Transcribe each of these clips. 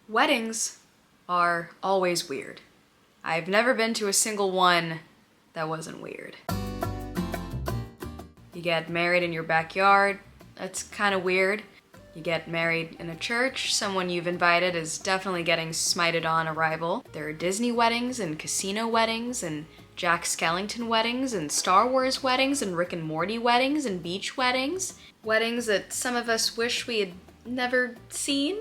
Weddings are always weird. I've never been to a single one that wasn't weird. You get married in your backyard, that's kind of weird. You get married in a church, someone you've invited is definitely getting smited on arrival. There are Disney weddings and casino weddings and Jack Skellington weddings and Star Wars weddings and Rick and Morty weddings and beach weddings. Weddings that some of us wish we had never seen.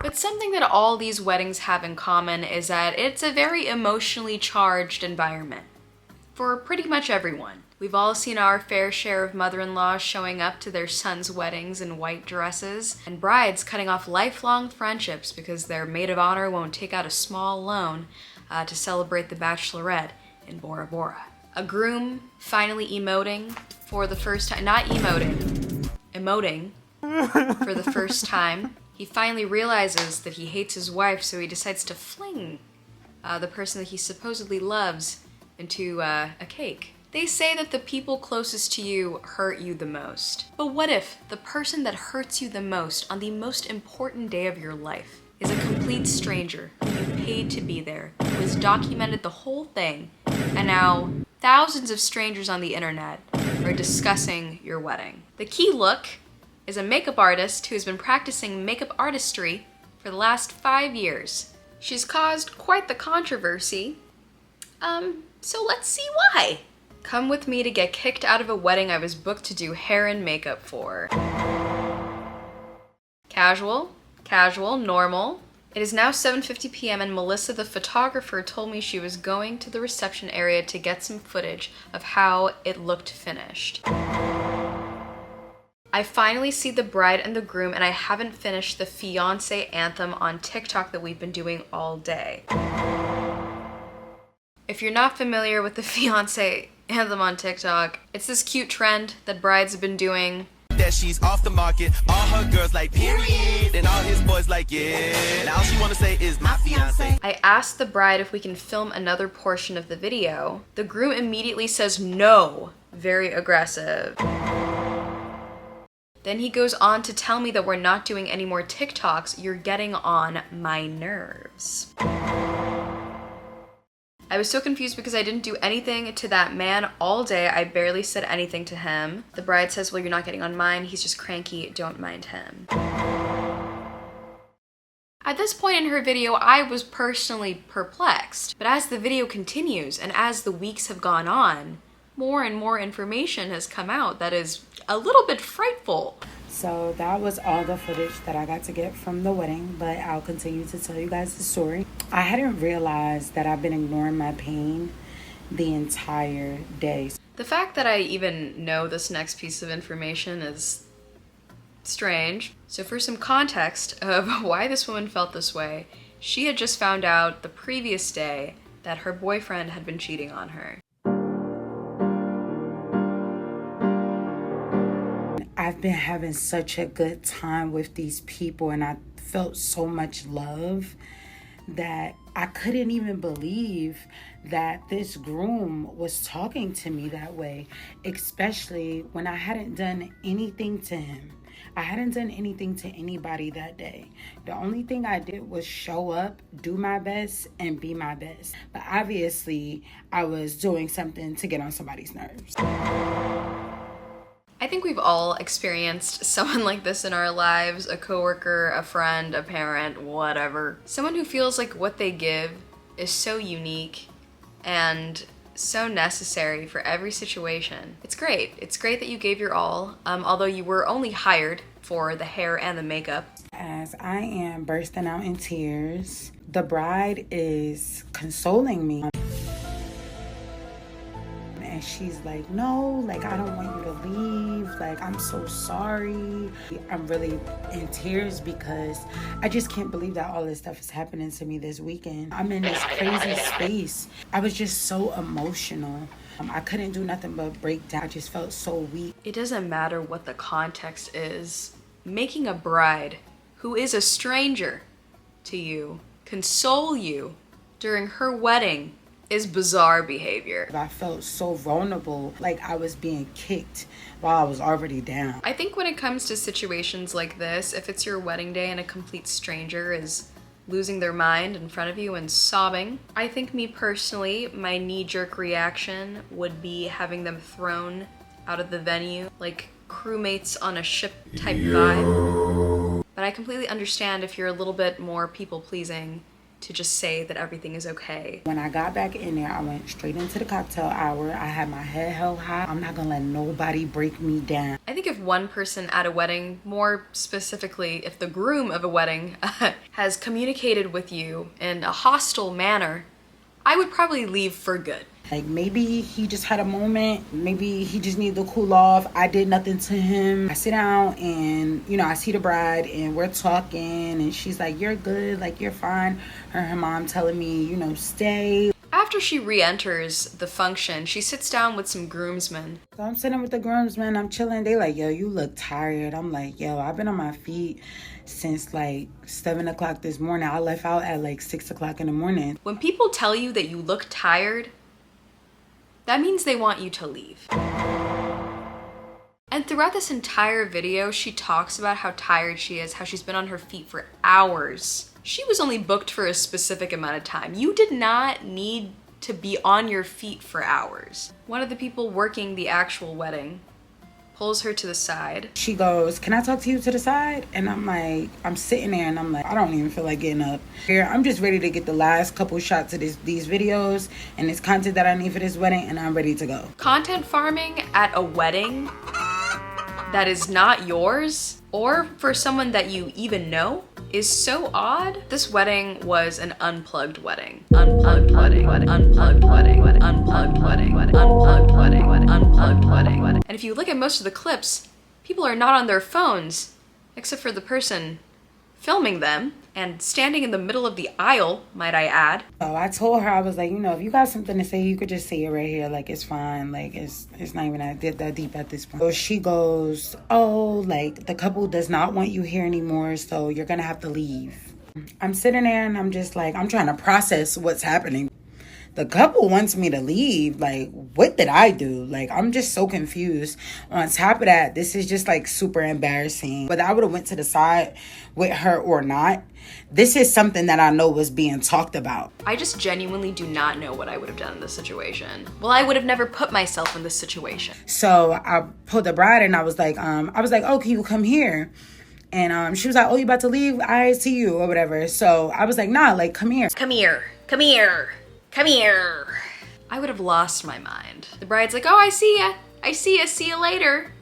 But something that all these weddings have in common is that it's a very emotionally charged environment for pretty much everyone. We've all seen our fair share of mother-in-laws showing up to their sons' weddings in white dresses, and brides cutting off lifelong friendships because their maid of honor won't take out a small loan to celebrate the bachelorette in Bora Bora. A groom finally emoting for the first time, not emoting, emoting for the first time. He finally realizes that he hates his wife, so he decides to fling the person that he supposedly loves into a cake. They say that the people closest to you hurt you the most. But what if the person that hurts you the most on the most important day of your life is a complete stranger who you paid to be there, who has documented the whole thing, and now thousands of strangers on the internet are discussing your wedding? The key look is a makeup artist who's been practicing makeup artistry for the last 5 years. She's caused quite the controversy, so let's see why. Come with me to get kicked out of a wedding I was booked to do hair and makeup for. Casual, normal. It is now 7:50 p.m. and Melissa, the photographer, told me she was going to the reception area to get some footage of how it looked finished. I finally see the bride and the groom, and I haven't finished the fiancé anthem on TikTok that we've been doing all day. If you're not familiar with the fiancé anthem on TikTok, it's this cute trend that brides have been doing. That she's off the market, all her girls like period, and all his boys like yeah, and all she wanna say is my fiancé. I asked the bride if we can film another portion of the video. The groom immediately says no, very aggressive. Then he goes on to tell me that we're not doing any more TikToks. You're getting on my nerves. I was so confused because I didn't do anything to that man all day. I barely said anything to him. The bride says, well, you're not getting on mine. He's just cranky. Don't mind him. At this point in her video, I was personally perplexed. But as the video continues and as the weeks have gone on, more and more information has come out that is a little bit frightful. So that was all the footage that I got to get from the wedding, but I'll continue to tell you guys the story. I hadn't realized that I've been ignoring my pain the entire day. The fact that I even know this next piece of information is strange. So for some context of why this woman felt this way, she had just found out the previous day that her boyfriend had been cheating on her. I've been having such a good time with these people, and I felt so much love that I couldn't even believe that this groom was talking to me that way, especially when I hadn't done anything to him. I hadn't done anything to anybody that day. The only thing I did was show up, do my best, and be my best. But obviously, I was doing something to get on somebody's nerves. I think we've all experienced someone like this in our lives, a coworker, a friend, a parent, whatever. Someone who feels like what they give is so unique and so necessary for every situation. It's great. It's great that you gave your all, although you were only hired for the hair and the makeup. As I am bursting out in tears, the bride is consoling me. And she's like, no, like, I don't want you to leave. Like, I'm so sorry. I'm really in tears because I just can't believe that all this stuff is happening to me this weekend. I'm in this crazy space. I was just so emotional. I couldn't do nothing but break down. I just felt so weak. It doesn't matter what the context is. Making a bride who is a stranger to you console you during her wedding is bizarre behavior. I felt so vulnerable, like I was being kicked while I was already down. I think when it comes to situations like this, if it's your wedding day and a complete stranger is losing their mind in front of you and sobbing, I think me personally, my knee-jerk reaction would be having them thrown out of the venue, like crewmates on a ship type vibe. But I completely understand if you're a little bit more people-pleasing to just say that everything is okay. When I got back in there, I went straight into the cocktail hour. I had my head held high. I'm not gonna let nobody break me down. I think if one person at a wedding, more specifically if the groom of a wedding, has communicated with you in a hostile manner, I would probably leave for good. Like, maybe he just had a moment. Maybe he just needed to cool off. I did nothing to him. I sit down and, I see the bride and we're talking and she's like, you're good, like, you're fine. Her mom telling me, stay. After she re-enters the function, she sits down with some groomsmen. So I'm sitting with the groomsmen. I'm chilling. They like, yo, you look tired. I'm like, yo, I've been on my feet since like 7 o'clock this morning. I left out at like 6 o'clock in the morning. When people tell you that you look tired, that means they want you to leave. And throughout this entire video, she talks about how tired she is, how she's been on her feet for hours. She was only booked for a specific amount of time. You did not need to be on your feet for hours. One of the people working the actual wedding pulls her to the side. She goes, can I talk to you to the side? And I'm like, I'm sitting there and I'm like, I don't even feel like getting up. Here, I'm just ready to get the last couple shots of these videos and this content that I need for this wedding, and I'm ready to go. Content farming at a wedding that is not yours, or for someone that you even know, is so odd. This wedding was an unplugged wedding. Unplugged wedding, unplugged wedding, unplugged wedding, unplugged wedding, unplugged wedding. And if you look at most of the clips, people are not on their phones, except for the person filming them and standing in the middle of the aisle, might I add. So I told her, I was like, if you got something to say, you could just say it right here. Like, it's fine. Like, it's not even that deep at this point. So she goes, oh, like, the couple does not want you here anymore, so you're gonna have to leave. I'm sitting there and I'm just like, I'm trying to process what's happening. The couple wants me to leave. Like, what did I do? Like, I'm just so confused. On top of that, this is just like super embarrassing. Whether I would have went to the side with her or not, this is something that I know was being talked about. I just genuinely do not know what I would have done in this situation. Well, I would have never put myself in this situation. So I pulled the bride and I was like, oh, can you come here? And she was like, oh, you about to leave? I see you or whatever. So I was like, nah, like, come here. Come here. Come here. Come here. I would have lost my mind. The bride's like, oh, I see ya. I see ya. See you later.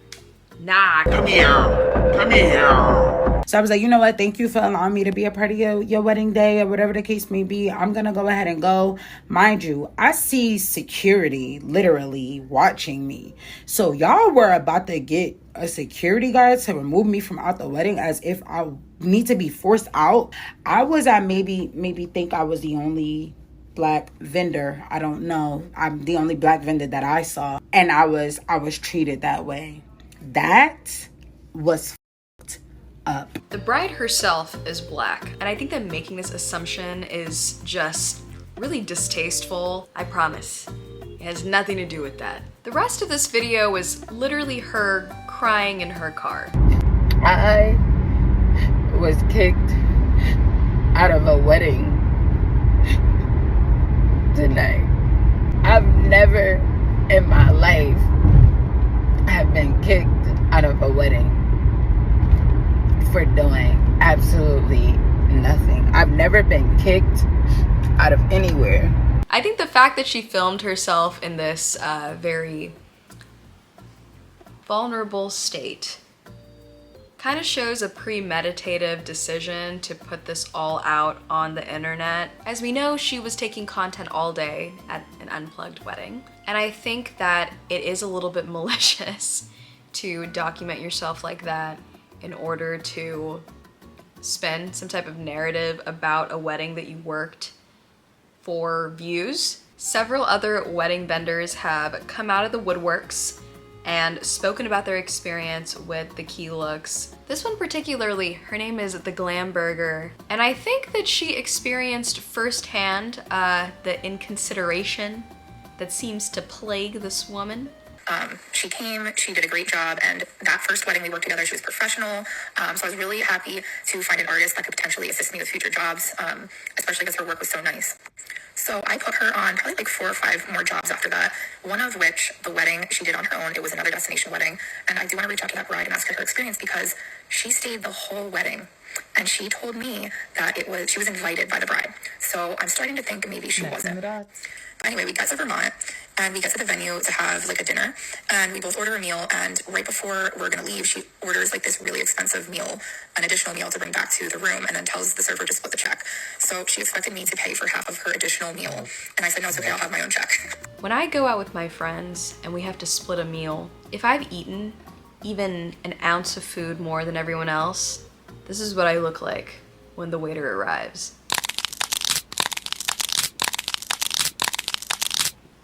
Nah. Come here. Come here. So I was like, you know what? Thank you for allowing me to be a part of your wedding day or whatever the case may be. I'm going to go ahead and go. Mind you, I see security literally watching me. So y'all were about to get a security guard to remove me from out the wedding as if I need to be forced out. I was at maybe think I was the only Black vendor. I don't know. I'm the only Black vendor that I saw. And I was treated that way. That was fucked up. The bride herself is Black, and I think that making this assumption is just really distasteful. I promise. It has nothing to do with that. The rest of this video was literally her crying in her car. I was kicked out of a wedding tonight. I've never in my life have been kicked out of a wedding for doing absolutely nothing. I've never been kicked out of anywhere. I think the fact that she filmed herself in this very vulnerable state kind of shows a premeditative decision to put this all out on the internet. As we know, she was taking content all day at an unplugged wedding. And I think that it is a little bit malicious to document yourself like that in order to spin some type of narrative about a wedding that you worked for views. Several other wedding vendors have come out of the woodworks and spoken about their experience with the key looks. This one particularly, her name is the Glam Burger, and I think that she experienced firsthand the inconsideration that seems to plague this woman. She came, she did a great job, and that first wedding we worked together, she was professional, so I was really happy to find an artist that could potentially assist me with future jobs, especially because her work was so nice. So I put her on probably like 4 or 5 more jobs after that, one of which, the wedding, she did on her own. It was another destination wedding, and I do want to reach out to that bride and ask her experience because she stayed the whole wedding, and she told me that she was invited by the bride. So I'm starting to think maybe she wasn't. But anyway, we got to Vermont, and we get to the venue to have like a dinner, and we both order a meal, and right before we're gonna leave, she orders like this really expensive meal, an additional meal to bring back to the room, and then tells the server to split the check. So she expected me to pay for half of her additional meal, and I said, no, it's okay, I'll have my own check. When I go out with my friends and we have to split a meal, if I've eaten even an ounce of food more than everyone else, this is what I look like when the waiter arrives.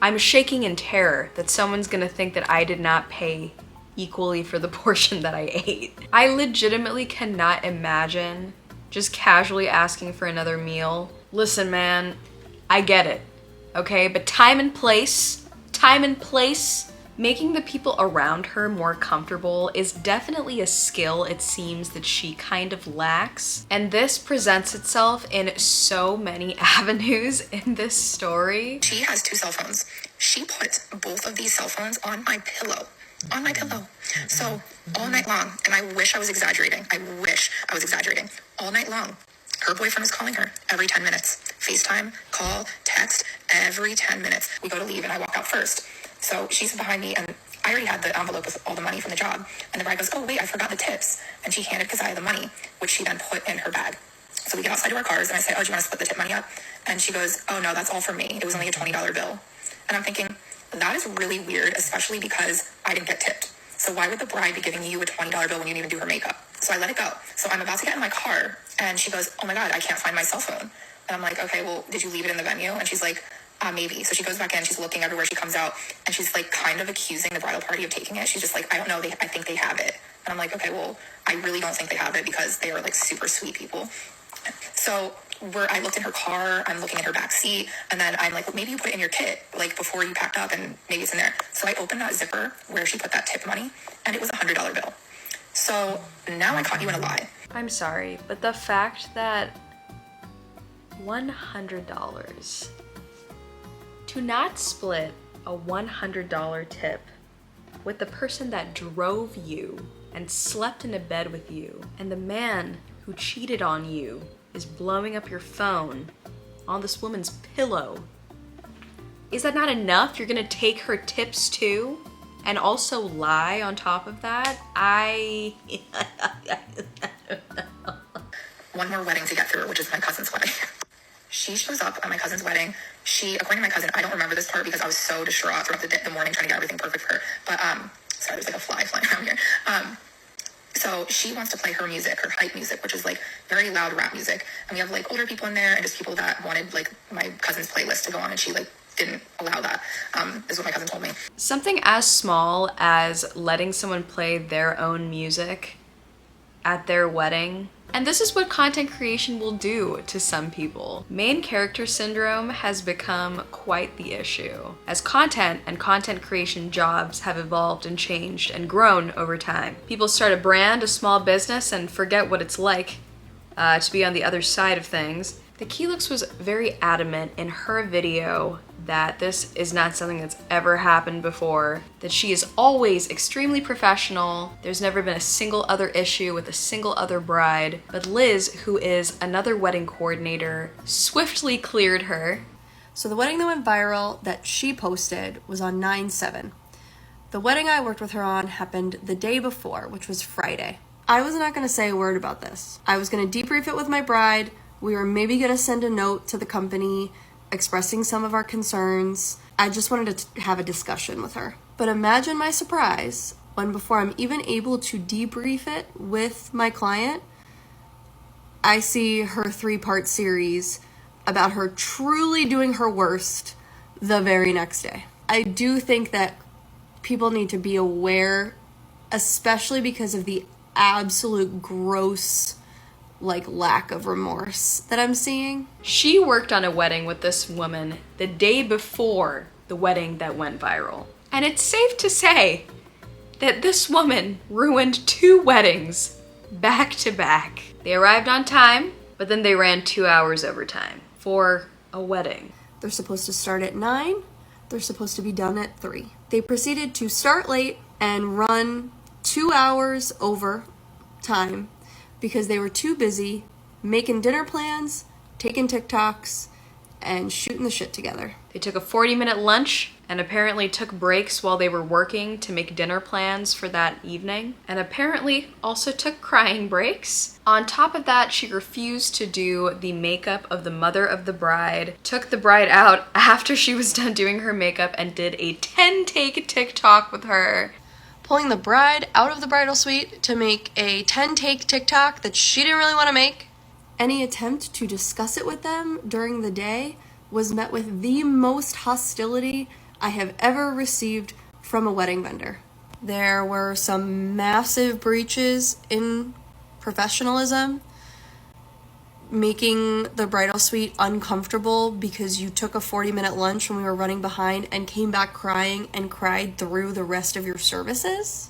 I'm shaking in terror that someone's gonna think that I did not pay equally for the portion that I ate. I legitimately cannot imagine just casually asking for another meal. Listen, man, I get it, okay? But time and place, making the people around her more comfortable is definitely a skill it seems that she kind of lacks. And this presents itself in so many avenues in this story. She has 2 cell phones. She put both of these cell phones on my pillow. On my pillow. So all night long, and I wish I was exaggerating. All night long, her boyfriend was calling her every 10 minutes. FaceTime, call, text, every 10 minutes. We go to leave and I walk out first. So she's behind me, and I already had the envelope with all the money from the job. And the bride goes, oh wait, I forgot the tips. And she handed Keziah the money, which she then put in her bag. So we get outside to our cars, and I say, oh, do you want to split the tip money up? And she goes, oh no, that's all for me. It was only a $20 bill. And I'm thinking, that is really weird, especially because I didn't get tipped. So why would the bride be giving you a $20 bill when you didn't even do her makeup? So I let it go. So I'm about to get in my car, and she goes, oh my God, I can't find my cell phone. And I'm like, okay, well, did you leave it in the venue? And she's like, maybe. So she goes back in, she's looking everywhere, she comes out, and she's like kind of accusing the bridal party of taking it. She's just like, I don't know, I think they have it. And I'm like, okay, well, I really don't think they have it because they are like super sweet people. So I looked in her car, I'm looking at her back seat, and then I'm like, well, maybe you put it in your kit, like before you packed up, and maybe it's in there. So I opened that zipper where she put that tip money, and it was a $100 bill. So now I caught you in a lie. I'm sorry, but the fact that $100, to not split a $100 tip with the person that drove you and slept in a bed with you, and the man who cheated on you is blowing up your phone on this woman's pillow. Is that not enough? You're gonna take her tips too? And also lie on top of that? One more wedding to get through, which is my cousin's wedding. She shows up at my cousin's wedding. According to my cousin, I don't remember this part because I was so distraught throughout the morning trying to get everything perfect for her. But, sorry, there's like a fly flying around here. So she wants to play her music, her hype music, which is like very loud rap music. And we have like older people in there and just people that wanted like my cousin's playlist to go on, and she like didn't allow that, is what my cousin told me. Something as small as letting someone play their own music at their wedding. And this is what content creation will do to some people. Main character syndrome has become quite the issue, as content and content creation jobs have evolved and changed and grown over time. People start a brand, a small business, and forget what it's like to be on the other side of things. The Keylux was very adamant in her video that this is not something that's ever happened before, that she is always extremely professional. There's never been a single other issue with a single other bride. But Liz, who is another wedding coordinator, swiftly cleared her. So the wedding that went viral that she posted was on 9/7. The wedding I worked with her on happened the day before, which was Friday. I was not going to say a word about this. I was going to debrief it with my bride. We were maybe going to send a note to the company expressing some of our concerns. I just wanted to have a discussion with her. But imagine my surprise when, before I'm even able to debrief it with my client, I see her 3-part series about her truly doing her worst the very next day. I do think that people need to be aware, especially because of the absolute gross, lack of remorse that I'm seeing. She worked on a wedding with this woman the day before the wedding that went viral. And it's safe to say that this woman ruined 2 weddings back to back. They arrived on time, but then they ran 2 hours overtime for a wedding. They're supposed to start at 9. They're supposed to be done at 3. They proceeded to start late and run 2 hours over time because they were too busy making dinner plans, taking TikToks, and shooting the shit together. They took a 40-minute lunch and apparently took breaks while they were working to make dinner plans for that evening, and apparently also took crying breaks. On top of that, she refused to do the makeup of the mother of the bride, took the bride out after she was done doing her makeup, and did a 10-take TikTok with her. Pulling the bride out of the bridal suite to make a 10-take TikTok that she didn't really want to make. Any attempt to discuss it with them during the day was met with the most hostility I have ever received from a wedding vendor. There were some massive breaches in professionalism, making the bridal suite uncomfortable because you took a 40-minute lunch when we were running behind and came back crying and cried through the rest of your services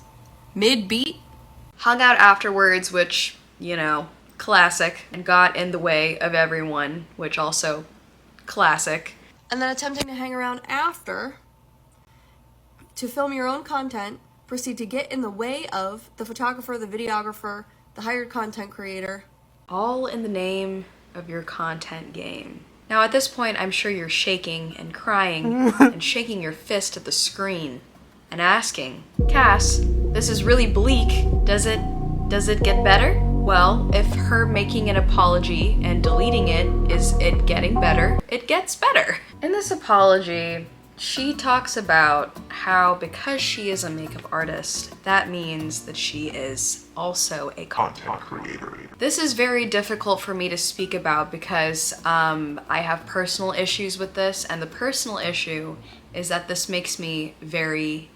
mid-beat. Hung out afterwards, which, classic, and got in the way of everyone, which also classic. And then attempting to hang around after to film your own content, proceed to get in the way of the photographer, the videographer, the hired content creator. All in the name of your content game. Now at this point, I'm sure you're shaking and crying and shaking your fist at the screen and asking, Cass, this is really bleak. Does it get better? Well, if her making an apology and deleting it is it getting better, it gets better. In this apology, she talks about how because she is a makeup artist, that means that she is also a content creator. This is very difficult for me to speak about because I have personal issues with this, and the personal issue is that this makes me very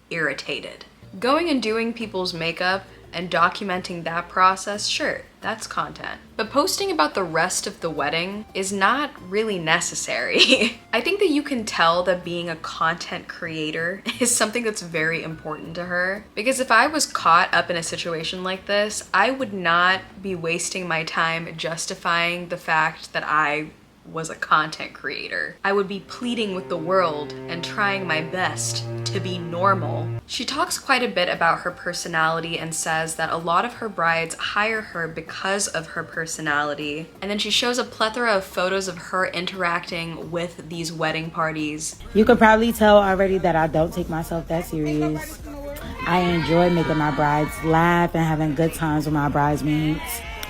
irritated. Going and doing people's makeup and documenting that process, sure, that's content. But posting about the rest of the wedding is not really necessary. I think that you can tell that being a content creator is something that's very important to her. Because if I was caught up in a situation like this, I would not be wasting my time justifying the fact that I was a content creator. I would be pleading with the world and trying my best to be normal. She talks quite a bit about her personality and says that a lot of her brides hire her because of her personality. And then she shows a plethora of photos of her interacting with these wedding parties. You can probably tell already that I don't take myself that serious. I enjoy making my brides laugh and having good times with my bridesmaids.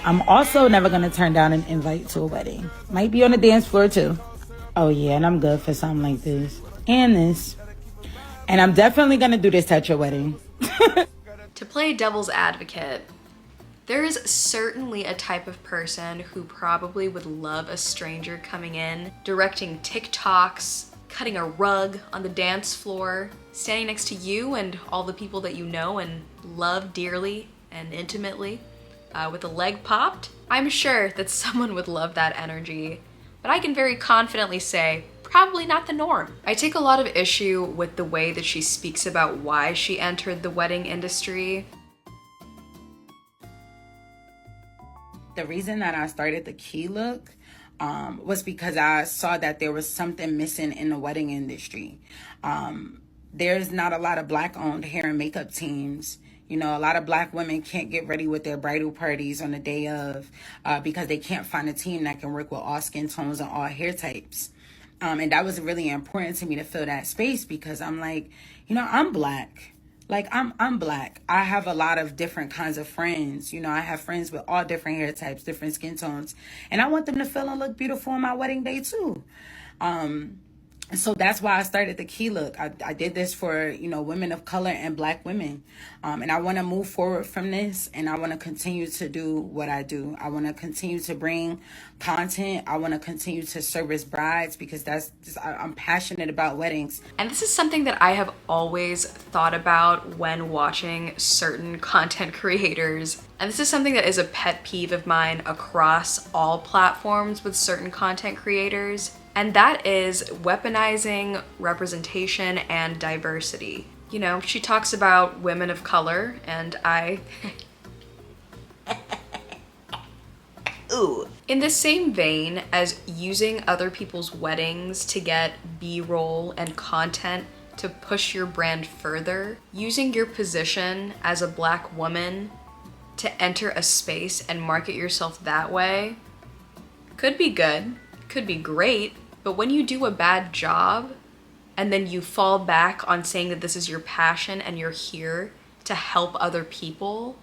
I'm also never going to turn down an invite to a wedding. Might be on the dance floor too. Oh yeah, and I'm good for something like this. And this. And I'm definitely going to do this at your wedding. To play devil's advocate, there is certainly a type of person who probably would love a stranger coming in, directing TikToks, cutting a rug on the dance floor, standing next to you and all the people that you know and love dearly and intimately. With a leg popped. I'm sure that someone would love that energy, but I can very confidently say, probably not the norm. I take a lot of issue with the way that she speaks about why she entered the wedding industry. The reason that I started the Key Look was because I saw that there was something missing in the wedding industry. There's not a lot of Black-owned hair and makeup teams. You know, a lot of Black women can't get ready with their bridal parties on the day of because they can't find a team that can work with all skin tones and all hair types. And that was really important to me to fill that space because I'm like, I'm Black. Like, I'm Black. I have a lot of different kinds of friends. I have friends with all different hair types, different skin tones. And I want them to feel and look beautiful on my wedding day, too. So that's why I started the Key Look. I did this for, you know, women of color and Black women. And I want to move forward from this, and I want to continue to do what I do. I want to continue to bring content. I want to continue to service brides, because I'm passionate about weddings. And this is something that I have always thought about when watching certain content creators. And this is something that is a pet peeve of mine across all platforms with certain content creators. And that is weaponizing representation and diversity. You know, she talks about women of color, and Ooh. In the same vein as using other people's weddings to get B-roll and content to push your brand further, using your position as a Black woman to enter a space and market yourself that way could be good, could be great, but when you do a bad job and then you fall back on saying that this is your passion and you're here to help other people,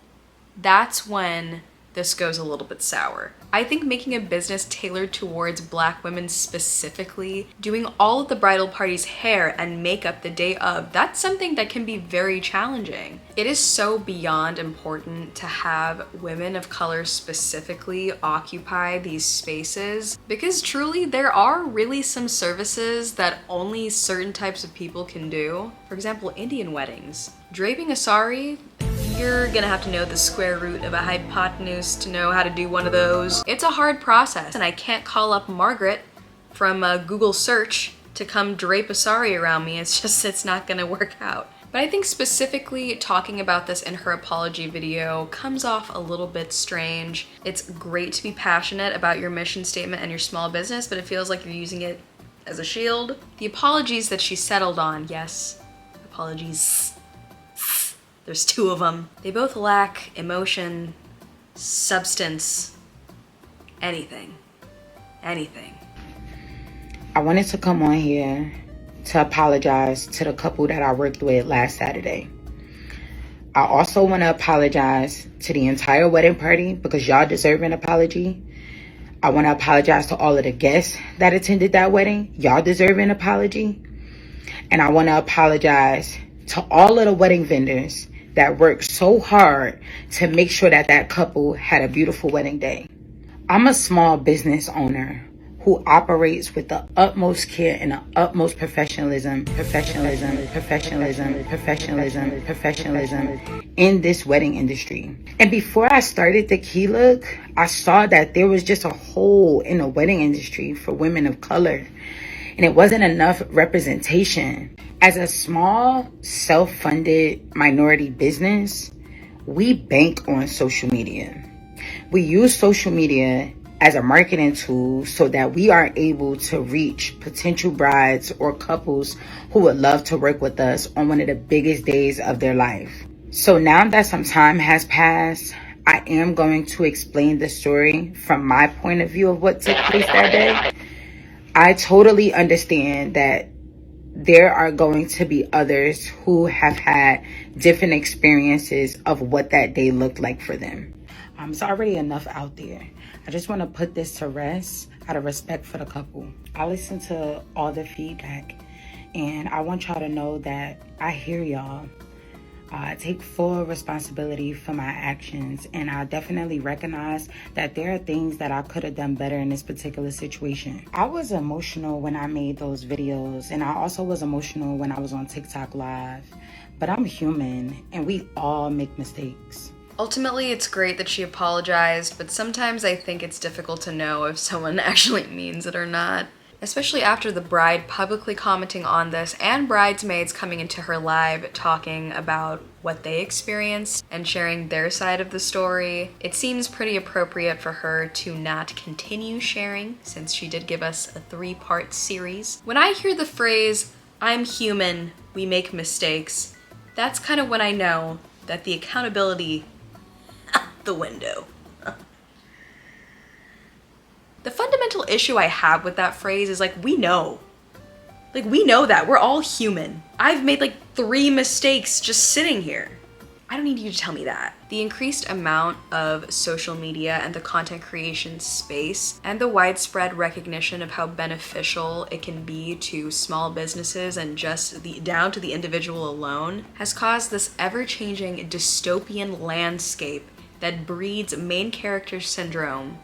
that's when this goes a little bit sour. I think making a business tailored towards Black women specifically, doing all of the bridal party's hair and makeup the day of, that's something that can be very challenging. It is so beyond important to have women of color specifically occupy these spaces, because truly there are really some services that only certain types of people can do. For example, Indian weddings. Draping a sari, you're gonna have to know the square root of a hypotenuse to know how to do one of those. It's a hard process, and I can't call up Margaret from Google search to come drape a sari around me. It's not gonna work out. But I think specifically talking about this in her apology video comes off a little bit strange. It's great to be passionate about your mission statement and your small business, but it feels like you're using it as a shield. The apologies that she settled on, yes, apologies. There's two of them. They both lack emotion, substance, anything. I wanted to come on here to apologize to the couple that I worked with last Saturday. I also want to apologize to the entire wedding party, because y'all deserve an apology. I want to apologize to all of the guests that attended that wedding. Y'all deserve an apology. And I want to apologize to all of the wedding vendors that worked so hard to make sure that that couple had a beautiful wedding day. I'm a small business owner who operates with the utmost care and the utmost professionalism in this wedding industry. And before I started the Key Look, I saw that there was just a hole in the wedding industry for women of color, and it wasn't enough representation. As a small, self-funded minority business, we bank on social media. We use social media as a marketing tool so that we are able to reach potential brides or couples who would love to work with us on one of the biggest days of their life. So now that some time has passed, I am going to explain the story from my point of view of what took place that day. I totally understand that there are going to be others who have had different experiences of what that day looked like for them. It's already enough out there. I just want to put this to rest out of respect for the couple. I listened to all the feedback, and I want y'all to know that I hear y'all. I take full responsibility for my actions, and I definitely recognize that there are things that I could have done better in this particular situation. I was emotional when I made those videos, and I also was emotional when I was on TikTok Live, but I'm human, and we all make mistakes. Ultimately, it's great that she apologized, but sometimes I think it's difficult to know if someone actually means it or not. Especially after the bride publicly commenting on this and bridesmaids coming into her live talking about what they experienced and sharing their side of the story. It seems pretty appropriate for her to not continue sharing, since she did give us a 3-part series. When I hear the phrase, "I'm human, we make mistakes," that's kind of when I know that the accountability out the window. The fundamental issue I have with that phrase is we know that we're all human. I've made 3 mistakes just sitting here. I don't need you to tell me that. The increased amount of social media and the content creation space and the widespread recognition of how beneficial it can be to small businesses and just down to the individual alone has caused this ever-changing dystopian landscape that breeds main character syndrome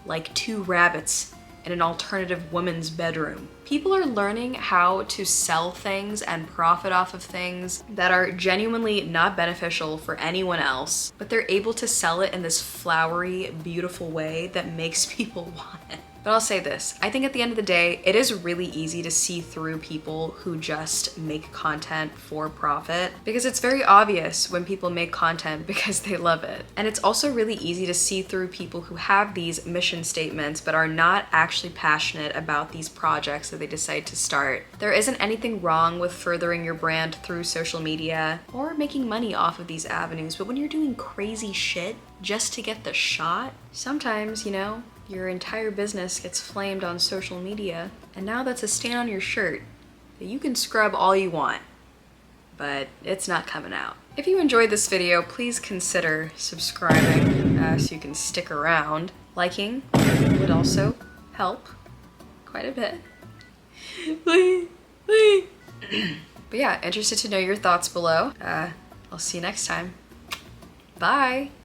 like two rabbits in an alternative woman's bedroom. People are learning how to sell things and profit off of things that are genuinely not beneficial for anyone else, but they're able to sell it in this flowery, beautiful way that makes people want it. But I'll say this, I think at the end of the day, it is really easy to see through people who just make content for profit, because it's very obvious when people make content because they love it. And it's also really easy to see through people who have these mission statements but are not actually passionate about these projects that they decide to start. There isn't anything wrong with furthering your brand through social media or making money off of these avenues, but when you're doing crazy shit just to get the shot, sometimes, you know, your entire business gets flamed on social media, and now that's a stain on your shirt that you can scrub all you want, but it's not coming out. If you enjoyed this video, please consider subscribing so you can stick around. Liking would also help quite a bit. Please. But yeah, interested to know your thoughts below. I'll see you next time. Bye!